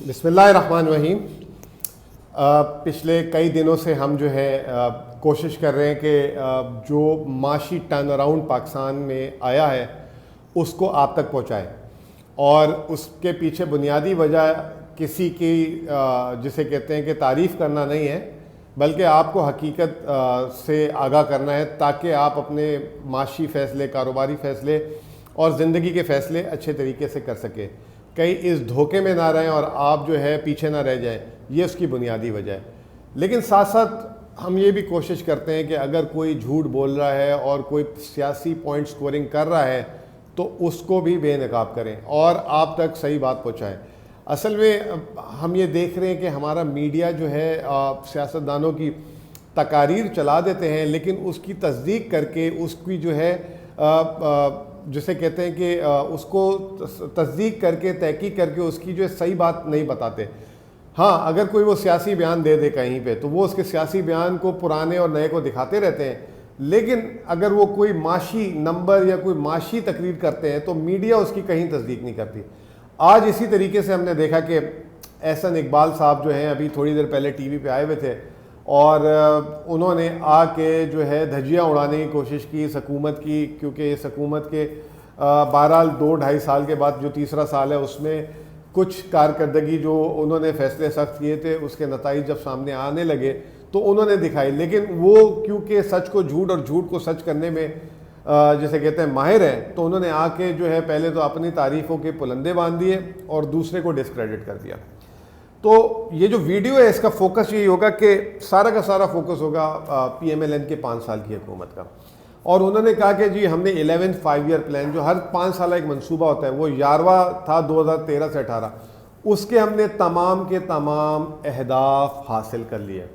بسم اللہ الرحمن الرحیم۔ پچھلے کئی دنوں سے ہم جو ہے کوشش کر رہے ہیں کہ جو معاشی ٹرن اراؤنڈ پاکستان میں آیا ہے اس کو آپ تک پہنچائے، اور اس کے پیچھے بنیادی وجہ کسی کی جسے کہتے ہیں کہ تعریف کرنا نہیں ہے، بلکہ آپ کو حقیقت سے آگاہ کرنا ہے تاکہ آپ اپنے معاشی فیصلے، کاروباری فیصلے اور زندگی کے فیصلے اچھے طریقے سے کر سکیں، کہیں اس دھوکے میں نہ رہیں اور آپ جو ہے پیچھے نہ رہ جائیں۔ یہ اس کی بنیادی وجہ ہے۔ لیکن ساتھ ساتھ ہم یہ بھی کوشش کرتے ہیں کہ اگر کوئی جھوٹ بول رہا ہے اور کوئی سیاسی پوائنٹ سکورنگ کر رہا ہے تو اس کو بھی بے نقاب کریں اور آپ تک صحیح بات پہنچائیں۔ اصل میں ہم یہ دیکھ رہے ہیں کہ ہمارا میڈیا جو ہے سیاستدانوں کی تقاریر چلا دیتے ہیں، لیکن اس کی تصدیق کر کے اس کی جو ہے جسے کہتے ہیں کہ اس کو تصدیق کر کے تحقیق کر کے اس کی جو ہے صحیح بات نہیں بتاتے۔ ہاں، اگر کوئی وہ سیاسی بیان دے کہیں پہ تو وہ اس کے سیاسی بیان کو پرانے اور نئے کو دکھاتے رہتے ہیں، لیکن اگر وہ کوئی معاشی نمبر یا کوئی معاشی تقریر کرتے ہیں تو میڈیا اس کی کہیں تصدیق نہیں کرتی۔ آج اسی طریقے سے ہم نے دیکھا کہ احسن اقبال صاحب جو ہیں ابھی تھوڑی دیر پہلے ٹی وی پہ آئے ہوئے تھے اور انہوں نے آ کے جو ہے دھجیاں اڑانے کی کوشش کی اس حکومت کی، کیونکہ اس حکومت کے بہرحال 2-2.5 سال کے بعد جو تیسرا سال ہے اس میں کچھ کارکردگی جو انہوں نے فیصلے سخت کیے تھے اس کے نتائج جب سامنے آنے لگے تو انہوں نے دکھائی، لیکن وہ کیونکہ سچ کو جھوٹ اور جھوٹ کو سچ کرنے میں جیسے کہتے ہیں ماہر ہیں، تو انہوں نے آ کے جو ہے پہلے تو اپنی تعریفوں کے پلندے باندھ دیے اور دوسرے کو ڈسکریڈٹ کر دیا۔ تو یہ جو ویڈیو ہے اس کا فوکس یہی ہوگا کہ سارا کا سارا فوکس ہوگا پی ایم ایل این کے 5 سال کی حکومت کا، اور انہوں نے کہا کہ جی ہم نے 11 5 ایئر پلان جو ہر 5 سالہ ایک منصوبہ ہوتا ہے، وہ 11واں تھا 2013 سے 18، اس کے ہم نے تمام کے تمام اہداف حاصل کر لیے،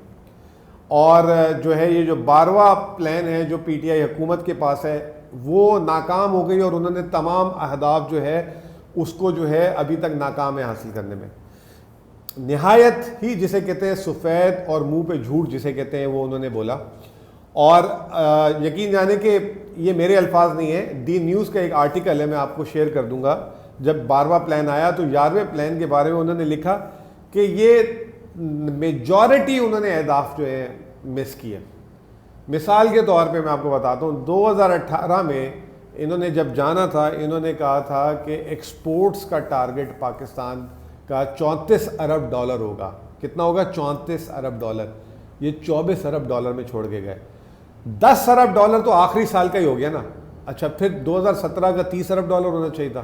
اور جو ہے یہ جو 12واں پلان ہے جو پی ٹی آئی حکومت کے پاس ہے وہ ناکام ہو گئی، اور انہوں نے تمام اہداف جو ہے اس کو جو ہے ابھی تک ناکام ہے حاصل کرنے میں۔ نہایت ہی جسے کہتے ہیں سفید اور منہ پہ جھوٹ جسے کہتے ہیں وہ انہوں نے بولا، اور یقین جانے کہ یہ میرے الفاظ نہیں ہیں، ڈی نیوز کا ایک آرٹیکل ہے، میں آپ کو شیئر کر دوں گا۔ جب 12واں پلان آیا تو 11ویں پلان کے بارے میں انہوں نے لکھا کہ یہ میجورٹی انہوں نے اہداف جو ہے مس کیے۔ مثال کے طور پہ میں آپ کو بتاتا ہوں، 2018 میں انہوں نے جب جانا تھا انہوں نے کہا تھا کہ ایکسپورٹس کا ٹارگٹ پاکستان کا 34 ارب ڈالر ہوگا۔ کتنا ہوگا؟ 34 ارب ڈالر۔ یہ 24 ارب ڈالر میں چھوڑ کے گئے۔ 10 ارب ڈالر تو آخری سال کا ہی ہو گیا نا۔ اچھا، پھر 2017 کا 30 ارب ڈالر ہونا چاہیے تھا،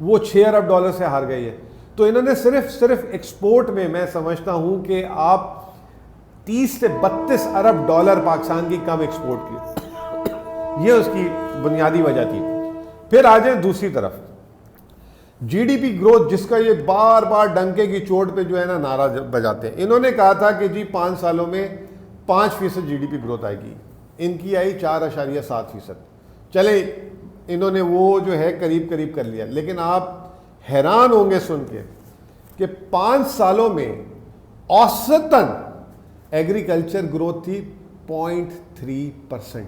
وہ 6 ارب ڈالر سے ہار گئی ہے۔ تو انہوں نے صرف ایکسپورٹ میں سمجھتا ہوں کہ آپ 30 سے 32 ارب ڈالر پاکستان کی کم ایکسپورٹ کی، یہ اس کی بنیادی وجہ تھی۔ پھر آ جائیں دوسری طرف، جی ڈی پی گروتھ جس کا یہ بار بار ڈنکے کی چوٹ پہ جو ہے نا نعرہ بجاتے ہیں، انہوں نے کہا تھا کہ جی 5 سالوں میں 5% جی ڈی پی گروتھ آئے گی، ان کی آئی 4.7%۔ چلے انہوں نے وہ جو ہے قریب کر لیا، لیکن آپ حیران ہوں گے سن کے کہ 5 سالوں میں اوسطاً ایگریکلچر گروتھ تھی 0.3%۔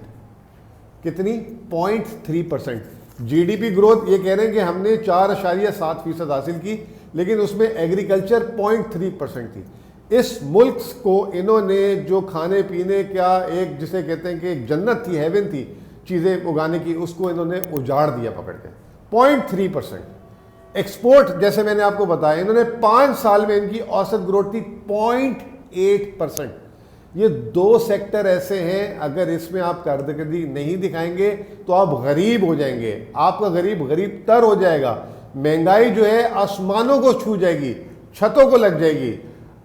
کتنی؟ 0.3%۔ جی ڈی پی گروتھ یہ کہہ رہے ہیں کہ ہم نے 4.7% حاصل کی، لیکن اس میں ایگریکلچر 0.3% تھی۔ اس ملک کو انہوں نے جو کھانے پینے کا ایک جسے کہتے ہیں کہ ایک جنت تھی، ہیون تھی چیزیں اگانے کی، اس کو انہوں نے اجاڑ دیا پکڑ کے۔ 0.3%۔ ایکسپورٹ جیسے میں نے آپ کو بتایا، انہوں نے 5 سال میں ان کی اوسط گروتھ تھی 0.8%۔ یہ 2 سیکٹر ایسے ہیں اگر اس میں آپ کارکردگی نہیں دکھائیں گے تو آپ غریب ہو جائیں گے، آپ کا غریب تر ہو جائے گا، مہنگائی جو ہے آسمانوں کو چھو جائے گی، چھتوں کو لگ جائے گی۔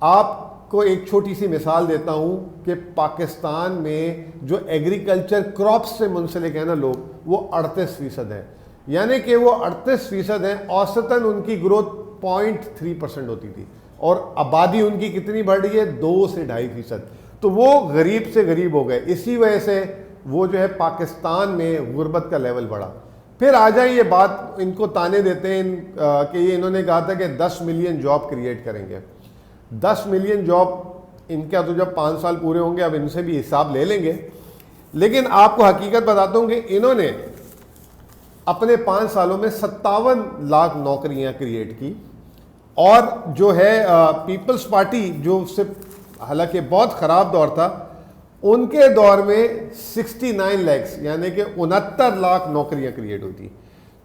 آپ کو ایک چھوٹی سی مثال دیتا ہوں کہ پاکستان میں جو ایگریکلچر کراپس سے منسلک ہیں نا لوگ، وہ 38% ہیں، یعنی کہ وہ 38% ہیں۔ اوسطاً ان کی گروتھ 0.3% ہوتی تھی، اور آبادی ان کی کتنی بڑھ رہی ہے؟ 2 سے 2.5%۔ تو وہ غریب سے غریب ہو گئے، اسی وجہ سے وہ جو ہے پاکستان میں غربت کا لیول بڑھا۔ پھر آ جائیں، یہ بات ان کو تانے دیتے ہیں کہ یہ انہوں نے کہا تھا کہ 10 ملین جاب کریٹ کریں گے۔ 10 ملین جاب ان کا تو جب 5 سال پورے ہوں گے اب ان سے بھی حساب لے لیں گے، لیکن آپ کو حقیقت بتاتا ہوں کہ انہوں نے اپنے 5 سالوں میں 57 لاکھ نوکریاں کریٹ کی، اور جو ہے پیپلز پارٹی جو اس سے حالانکہ بہت خراب دور تھا، ان کے دور میں 69 لیکس یعنی کہ 69 لاکھ نوکریاں کریٹ ہوتی.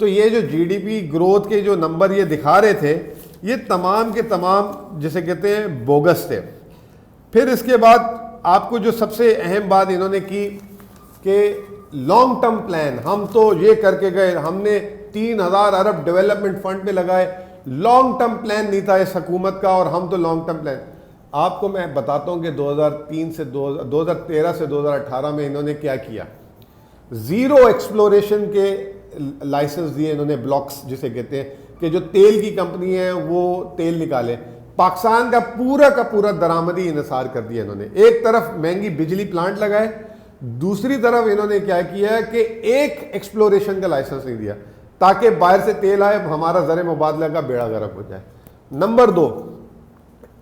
تو یہ جو جی ڈی پی گروتھ کے جو نمبر یہ دکھا رہے تھے یہ تمام کے تمام جسے کہتے ہیں بوگس تھے. پھر اس کے بعد آپ کو جو سب سے اہم بات انہوں نے کی کہ لانگ ٹرم پلان، ہم تو یہ کر کے گئے، ہم نے 3000 ارب ڈیولپمنٹ فنڈ میں لگائے، لانگ ٹرم پلان نہیں تھا اس حکومت کا، اور ہم تو لانگ ٹرم پلان. آپ کو میں بتاتا ہوں کہ 2013 سے 2018 میں انہوں نے کیا کیا. زیرو ایکسپلوریشن کے لائسنس دیے انہوں نے، بلاکس جسے کہتے ہیں کہ جو تیل کی کمپنی ہے وہ تیل نکالے. پاکستان کا پورا درآمدی انحصار کر دیا انہوں نے. ایک طرف مہنگی بجلی پلانٹ لگائے، دوسری طرف انہوں نے کیا کیا کہ ایک ایکسپلوریشن کا لائسنس نہیں دیا تاکہ باہر سے تیل آئے، ہمارا زر مبادلہ کا بیڑا غرق ہو جائے. نمبر 2،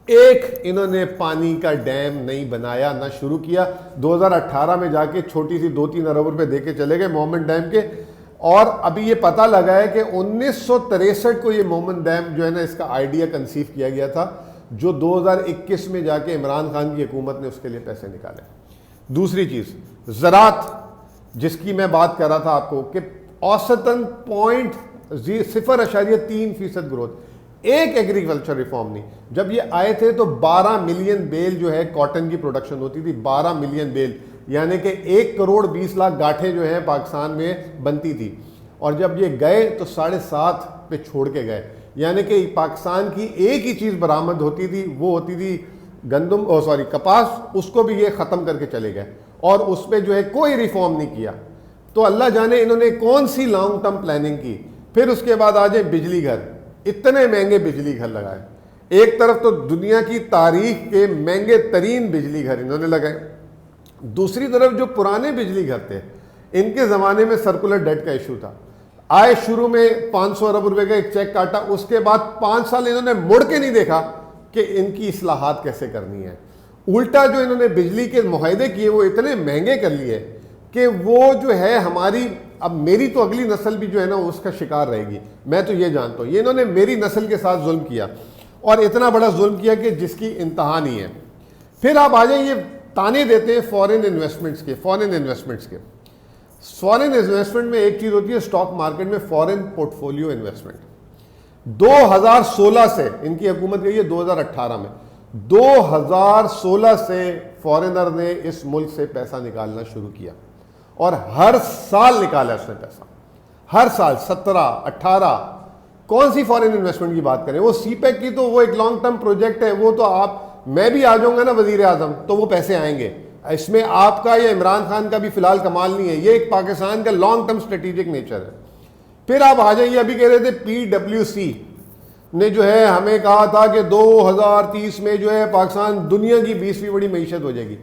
ایک انہوں نے پانی کا ڈیم نہیں بنایا، نہ شروع کیا. 2018 میں جا کے چھوٹی سی 2-3 ارب روپے دے کے چلے گئے مومن ڈیم کے، اور ابھی یہ پتہ لگا ہے کہ 1963 کو یہ مومن ڈیم جو ہے نا اس کا آئیڈیا کنسیو کیا گیا تھا، جو 2021 میں جا کے عمران خان کی حکومت نے اس کے لیے پیسے نکالے. دوسری چیز زراعت، جس کی میں بات کر رہا تھا آپ کو کہ اوسطاً 0.3% گروتھ. ایک ایگریکلچر ریفارم نہیں. جب یہ آئے تھے تو 12 ملین بیل جو ہے کاٹن کی پروڈکشن ہوتی تھی، 12 ملین بیل یعنی کہ 1 کروڑ 20 لاکھ گاٹھیں جو ہیں پاکستان میں بنتی تھی. اور جب یہ گئے تو 7.5 پہ چھوڑ کے گئے، یعنی کہ پاکستان کی ایک ہی چیز برآمد ہوتی تھی، وہ ہوتی تھی کپاس. اس کو بھی یہ ختم کر کے چلے گئے اور اس پہ جو ہے کوئی ریفارم نہیں کیا. تو اللہ جانے انہوں نے کون سی لانگ ٹرم پلاننگ کی. پھر اس کے بعد آ جائے بجلی گھر، اتنے مہنگے بجلی گھر لگائے. ایک طرف تو دنیا کی تاریخ کے مہنگے ترین بجلی گھر انہوں نے لگائے، دوسری طرف جو پرانے بجلی گھر تھے ان کے زمانے میں سرکولر ڈیٹ کا ایشو تھا. آئے شروع میں 500 ارب روپے کا ایک چیک کاٹا، اس کے بعد 5 سال انہوں نے مڑ کے نہیں دیکھا کہ ان کی اصلاحات کیسے کرنی ہے. الٹا جو انہوں نے بجلی کے معاہدے کیے وہ اتنے مہنگے کر لیے کہ وہ جو ہے ہماری، اب میری تو اگلی نسل بھی جو ہے نا اس کا شکار رہے گی. میں تو یہ جانتا ہوں یہ انہوں نے میری نسل کے ساتھ ظلم کیا، اور اتنا بڑا ظلم کیا کہ جس کی انتہا نہیں ہے. پھر آپ آ جائیں، یہ تانے دیتے ہیں فورن انویسٹمنٹس کے. فورن انویسٹمنٹ میں ایک چیز ہوتی ہے اسٹاک مارکیٹ میں، فورن پورٹ فولیو انویسٹمنٹ. 2016 سے ان کی حکومت گئی ہے 2018 میں، 2016 سے فورنر نے اس ملک سے پیسہ نکالنا شروع کیا، اور ہر سال نکالا اس نے پیسہ، ہر سال 17 18. کون سی فورن انویسٹمنٹ کی بات کریں؟ وہ سی پیک کی تو وہ ایک لانگ ٹرم پروجیکٹ ہے، وہ تو میں بھی آ جاؤں گا نا وزیر اعظم تو وہ پیسے آئیں گے. اس میں آپ کا یا عمران خان کا بھی فی الحال کمال نہیں ہے، یہ ایک پاکستان کا لانگ ٹرم اسٹریٹجک نیچر ہے. پھر آپ آ جائیں، یہ ابھی کہہ رہے تھے PwC نے جو ہے ہمیں کہا تھا کہ 2030 میں جو ہے پاکستان دنیا کی 20ویں بڑی معیشت ہو جائے گی.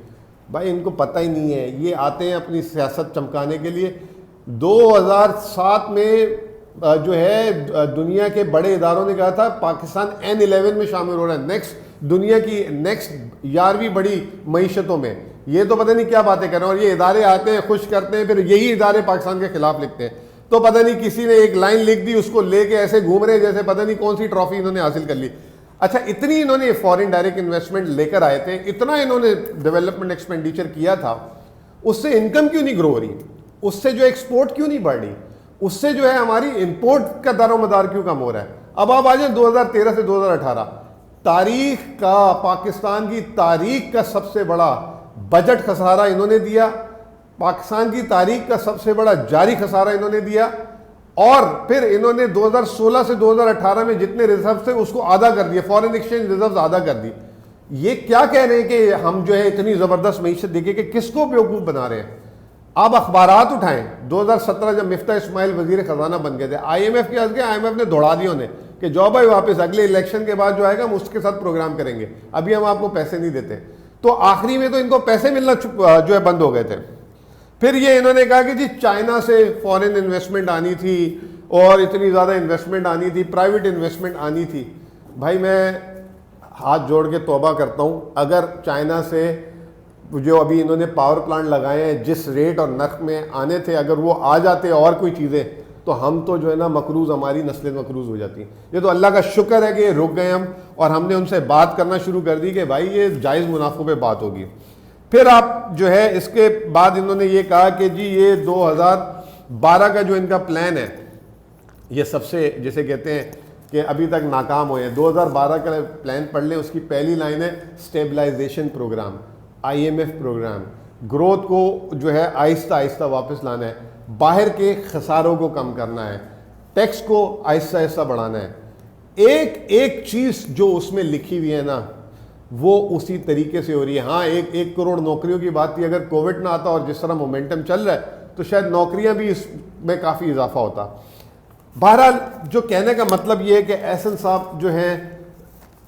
بھائی ان کو پتہ ہی نہیں ہے، یہ آتے ہیں اپنی سیاست چمکانے کے لیے. 2007 میں جو ہے دنیا کے بڑے اداروں نے کہا تھا پاکستان N11 میں شامل ہو رہا ہے، دنیا کی نیکسٹ 11ویں بڑی معیشتوں میں. یہ تو پتہ نہیں کیا باتیں کر رہے ہیں، اور یہ ادارے آتے ہیں خوش کرتے ہیں، پھر یہی ادارے پاکستان کے خلاف لکھتے ہیں. تو پتہ نہیں کسی نے ایک لائن لکھ دی، اس کو لے کے ایسے گھوم رہے جیسے پتہ نہیں کون سی ٹرافی انہوں نے حاصل کر لی. اچھا اتنی انہوں نے فورن ڈائریکٹ انویسٹمنٹ لے کر آئے تھے، اتنا انہوں نے ڈیولپمنٹ ایکسپینڈیچر کیا تھا، اس سے انکم کیوں نہیں گرو ہو رہی؟ اس سے جو ایکسپورٹ کیوں نہیں بڑھ رہی؟ اس سے جو ہے ہماری امپورٹ کا دار و مدار کیوں کم ہو رہا ہے؟ اب آپ آ جائیں 2013 سے 2018، تاریخ کا، پاکستان کی تاریخ کا سب سے بڑا بجٹ خسارہ انہوں نے دیا، پاکستان کی تاریخ کا سب سے بڑا جاری خسارہ انہوں نے دیا. اور پھر انہوں نے 2016 سے 2018 میں جتنے ریزرو تھے اس کو آدھا کر دیا، فورن ایکسچینج ریزروز آدھا کر دی. یہ کیا کہہ رہے ہیں کہ ہم جو ہے اتنی زبردست معیشت دیکھیں کہ کس کو بیوقوف بنا رہے ہیں؟ آپ اخبارات اٹھائیں، 2017 جب مفتاح اسماعیل وزیر خزانہ بن گئے تھے، IMF کے آگے IMF نے دوڑا دیا انہیں کہ جاؤ بھائی واپس، اگلے الیکشن کے بعد جو آئے گا ہم اس کے ساتھ پروگرام کریں گے، ابھی ہم آپ کو پیسے نہیں دیتے. تو آخری میں تو ان کو پیسے ملنا جو ہے بند ہو گئے تھے. پھر یہ انہوں نے کہا کہ جی چائنا سے فورن انویسٹمنٹ آنی تھی اور اتنی زیادہ انویسٹمنٹ آنی تھی، پرائیویٹ انویسٹمنٹ آنی تھی. بھائی میں ہاتھ جوڑ کے توبہ کرتا ہوں، اگر چائنا سے جو ابھی انہوں نے پاور پلانٹ لگائے ہیں جس ریٹ اور نرخ میں آنے تھے، اگر وہ آ جاتے اور کوئی چیزیں تو ہم تو جو ہے نا مقروض، ہماری نسلیں مقروض ہو جاتی ہیں. یہ تو اللہ کا شکر ہے کہ رک گئے ہم، اور ہم نے ان سے بات کرنا شروع کر دی کہ بھائی یہ جائز منافعوں پہ بات ہوگی. پھر آپ جو ہے اس کے بعد انہوں نے یہ کہا کہ جی یہ 2012 کا جو ان کا پلان ہے یہ سب سے جیسے کہتے ہیں کہ ابھی تک ناکام ہوئے ہیں. 2012 کا پلان پڑھ لیں، اس کی پہلی لائن ہے stabilisation programme, IMF programme. Growth کو جو ہے آہستہ آہستہ واپس لانا ہے، باہر کے خساروں کو کم کرنا ہے، ٹیکس کو آہستہ آہستہ بڑھانا ہے. ایک ایک چیز جو اس میں لکھی ہوئی ہے نا وہ اسی طریقے سے ہو رہی ہے. ہاں 1 کروڑ نوکریوں کی بات تھی، اگر کووڈ نہ آتا اور جس طرح مومنٹم چل رہا ہے تو شاید نوکریاں بھی اس میں کافی اضافہ ہوتا. بہرحال جو کہنے کا مطلب یہ ہے کہ احسن صاحب جو ہیں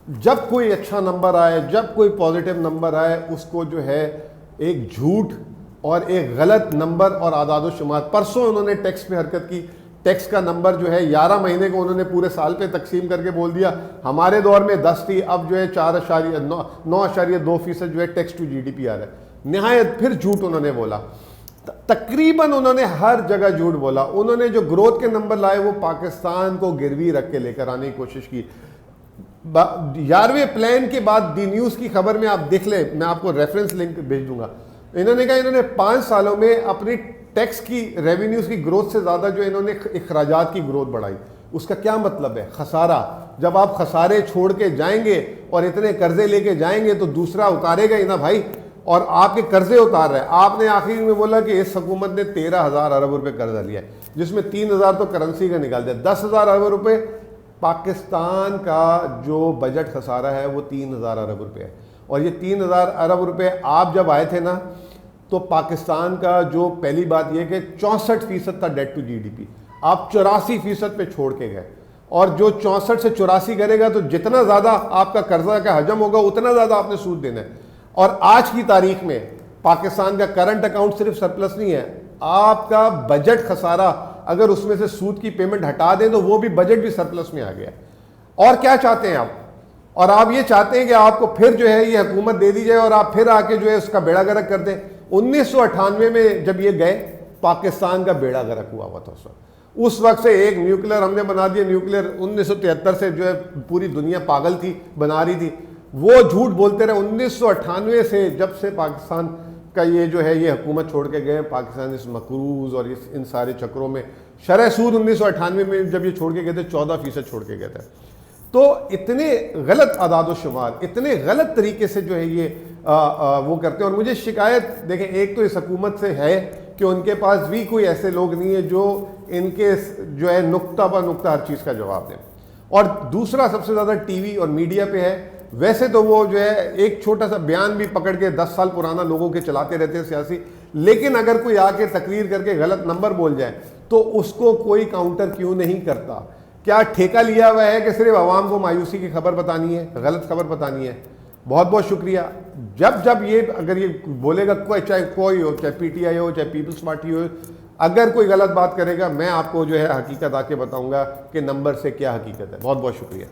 جب کوئی اچھا نمبر آئے، جب کوئی پازیٹیو نمبر آئے، اس کو جو ہے ایک جھوٹ اور ایک غلط نمبر اور اعداد و شمار. پرسوں انہوں نے ٹیکس پہ حرکت کی، ٹیکس کا نمبر جو ہے 11 مہینے کو انہوں نے پورے سال پہ تقسیم کر کے بول دیا ہمارے دور میں 10 تھی، اب جو ہے 9.2% جو ہے ٹیکس ٹو GDP آ رہا ہے. نہایت پھر جھوٹ انہوں نے بولا، تقریباً انہوں نے ہر جگہ جھوٹ بولا. انہوں نے جو گروتھ کے نمبر لائے وہ پاکستان کو گروی رکھ کے لے کر آنے کی کوشش کی. 11ویں پلان کے بعد دی نیوز کی خبر میں آپ دیکھ لیں، میں آپ کو ریفرنس لنک بھیج دوں گا. انہوں نے کہا انہوں نے 5 سالوں میں اپنی ٹیکس کی ریونیوز کی گروتھ سے زیادہ جو انہوں نے اخراجات کی گروتھ بڑھائی. اس کا کیا مطلب ہے؟ خسارہ. جب آپ خسارے چھوڑ کے جائیں گے اور اتنے قرضے لے کے جائیں گے تو دوسرا اتارے گا ہی نا بھائی، اور آپ کے قرضے اتار رہے ہیں. آپ نے آخر میں بولا کہ اس حکومت نے 13,000 ارب روپے قرضہ لیا ہے، جس میں 3,000 تو کرنسی کا نکال دیا. 10,000 ارب روپے پاکستان کا جو بجٹ خسارہ ہے وہ 3,000 ارب روپے ہے. اور یہ 3,000 ارب روپے آپ جب آئے تھے نا تو پاکستان کا جو پہلی بات یہ کہ 64% تھا ڈیٹ ٹو GDP، آپ 84% پہ چھوڑ کے گئے. اور جو 64 سے 84 کرے گا تو جتنا زیادہ آپ کا قرضہ کا حجم ہوگا اتنا زیادہ آپ نے سود دینا ہے. اور آج کی تاریخ میں پاکستان کا کرنٹ اکاؤنٹ صرف سرپلس نہیں ہے، آپ کا بجٹ خسارہ اگر اس میں سے سود کی پیمنٹ ہٹا دیں تو وہ بھی بجٹ بھی سرپلس میں آ گیا. اور کیا چاہتے ہیں آپ؟ اور آپ یہ چاہتے ہیں کہ آپ کو پھر جو ہے یہ حکومت دے دی جائے اور آپ پھر آ کے جو ہے اس کا بیڑا غرق کر دیں. 1998 میں جب یہ گئے پاکستان کا بیڑا غرق ہوا تھا. اس وقت سے ایک نیوکلیر ہم نے بنا دیا. نیوکلیر 1973 سے جو ہے پوری دنیا پاگل تھی، بنا رہی تھی. وہ جھوٹ بولتے رہے. 1998 سے جب سے پاکستان کا یہ جو ہے یہ حکومت چھوڑ کے گئے، پاکستان اس مقروض اور ان سارے چکروں میں. شرح سود 1998 میں جب یہ چھوڑ کے گئے تھے 14% چھوڑ کے گئے تھے. تو اتنے غلط اعداد و شمار، اتنے غلط طریقے سے جو ہے یہ وہ کرتے ہیں. اور مجھے شکایت دیکھیں ایک تو اس حکومت سے ہے کہ ان کے پاس بھی کوئی ایسے لوگ نہیں ہیں جو ان کے جو ہے نقطہ بہ نقطہ ہر چیز کا جواب دیں. اور دوسرا سب سے زیادہ ٹی وی اور میڈیا پہ ہے. ویسے تو وہ جو ہے ایک چھوٹا سا بیان بھی پکڑ کے 10 سال پرانا لوگوں کے چلاتے رہتے ہیں سیاسی، لیکن اگر کوئی آ کے تقریر کر کے غلط نمبر بول جائے تو اس کو کوئی کاؤنٹر کیوں نہیں کرتا؟ کیا ٹھیکہ لیا ہوا ہے کہ صرف عوام کو مایوسی کی خبر بتانی ہے، غلط خبر بتانی ہے؟ بہت بہت شکریہ. جب یہ اگر یہ بولے گا چاہے کوئی ہو، چاہے PTI ہو، چاہے پیپلز پارٹی ہو، اگر کوئی غلط بات کرے گا میں آپ کو جو ہے حقیقت آ کے بتاؤں گا کہ نمبر سے کیا حقیقت ہے. بہت بہت شکریہ.